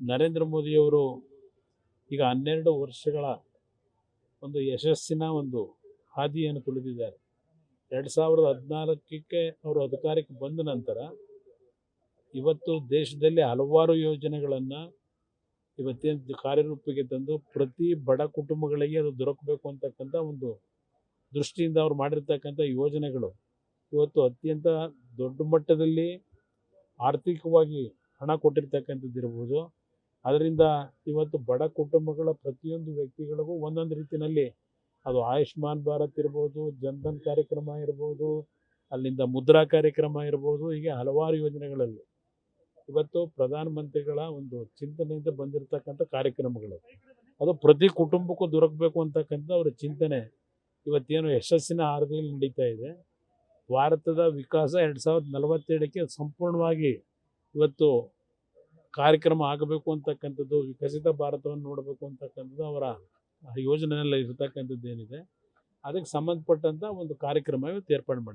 ನರೇಂದ್ರ ಮೋದಿಯವರು ಈಗ 12 ವರ್ಷಗಳ ಒಂದು ಯಶಸ್ಸಿನ ಒಂದು ಹಾದಿಯನ್ನು ತುಳಿದಿದ್ದಾರೆ. 2014ಕ್ಕೆ ಅವರು ಅಧಿಕಾರಕ್ಕೆ ಬಂದ ನಂತರ ಇವತ್ತು ದೇಶದಲ್ಲಿ ಹಲವಾರು ಯೋಜನೆಗಳನ್ನು ಇವತ್ತೇನು ಕಾರ್ಯರೂಪಕ್ಕೆ ತಂದು ಪ್ರತಿ ಬಡ ಕುಟುಂಬಗಳಿಗೆ ಅದು ದೊರಕಬೇಕು ಅಂತಕ್ಕಂಥ ಒಂದು ದೃಷ್ಟಿಯಿಂದ ಅವ್ರು ಮಾಡಿರ್ತಕ್ಕಂಥ ಯೋಜನೆಗಳು ಇವತ್ತು ಅತ್ಯಂತ ದೊಡ್ಡ ಮಟ್ಟದಲ್ಲಿ ಆರ್ಥಿಕವಾಗಿ ಹಣ ಕೊಟ್ಟಿರ್ತಕ್ಕಂಥದ್ದು ಇರ್ಬೋದು. ಅದರಿಂದ ಇವತ್ತು ಬಡ ಕುಟುಂಬಗಳ ಪ್ರತಿಯೊಂದು ವ್ಯಕ್ತಿಗಳಿಗೂ ಒಂದೊಂದು ರೀತಿಯಲ್ಲಿ ಅದು ಆಯುಷ್ಮಾನ್ ಭಾರತ್ ಇರ್ಬೋದು, ಜನ್ಧನ್ ಕಾರ್ಯಕ್ರಮ ಇರ್ಬೋದು, ಅಲ್ಲಿಂದ ಮುದ್ರಾ ಕಾರ್ಯಕ್ರಮ ಇರ್ಬೋದು, ಹೀಗೆ ಹಲವಾರು ಯೋಜನೆಗಳಲ್ಲಿ ಇವತ್ತು ಪ್ರಧಾನಮಂತ್ರಿಗಳ ಒಂದು ಚಿಂತನೆಯಿಂದ ಬಂದಿರತಕ್ಕಂಥ ಕಾರ್ಯಕ್ರಮಗಳು ಅದು ಪ್ರತಿ ಕುಟುಂಬಕ್ಕೂ ದೊರಕಬೇಕು ಅಂತಕ್ಕಂಥ ಅವರ ಚಿಂತನೆ ಇವತ್ತೇನು ಯಶಸ್ಸಿನ ಹಾದಿಯಲ್ಲಿ ನಡೀತಾ ಇದೆ. ಭಾರತದ ವಿಕಾಸ 2047ಕ್ಕೆ ಸಂಪೂರ್ಣವಾಗಿ ಇವತ್ತು ಕಾರ್ಯಕ್ರಮ ಆಗಬೇಕು ಅಂತಕ್ಕಂಥದ್ದು, ವಿಕಸಿತ ಭಾರತವನ್ನು ನೋಡಬೇಕು ಅಂತಕ್ಕಂಥದ್ದು ಅವರ ಯೋಜನೆಯಲ್ಲಿ ಇರತಕ್ಕಂಥದ್ದು ಏನಿದೆ ಅದಕ್ಕೆ ಸಂಬಂಧಪಟ್ಟಂಥ ಒಂದು ಕಾರ್ಯಕ್ರಮ ಇವತ್ತು ಏರ್ಪಾಡು ಮಾಡಿದೆ.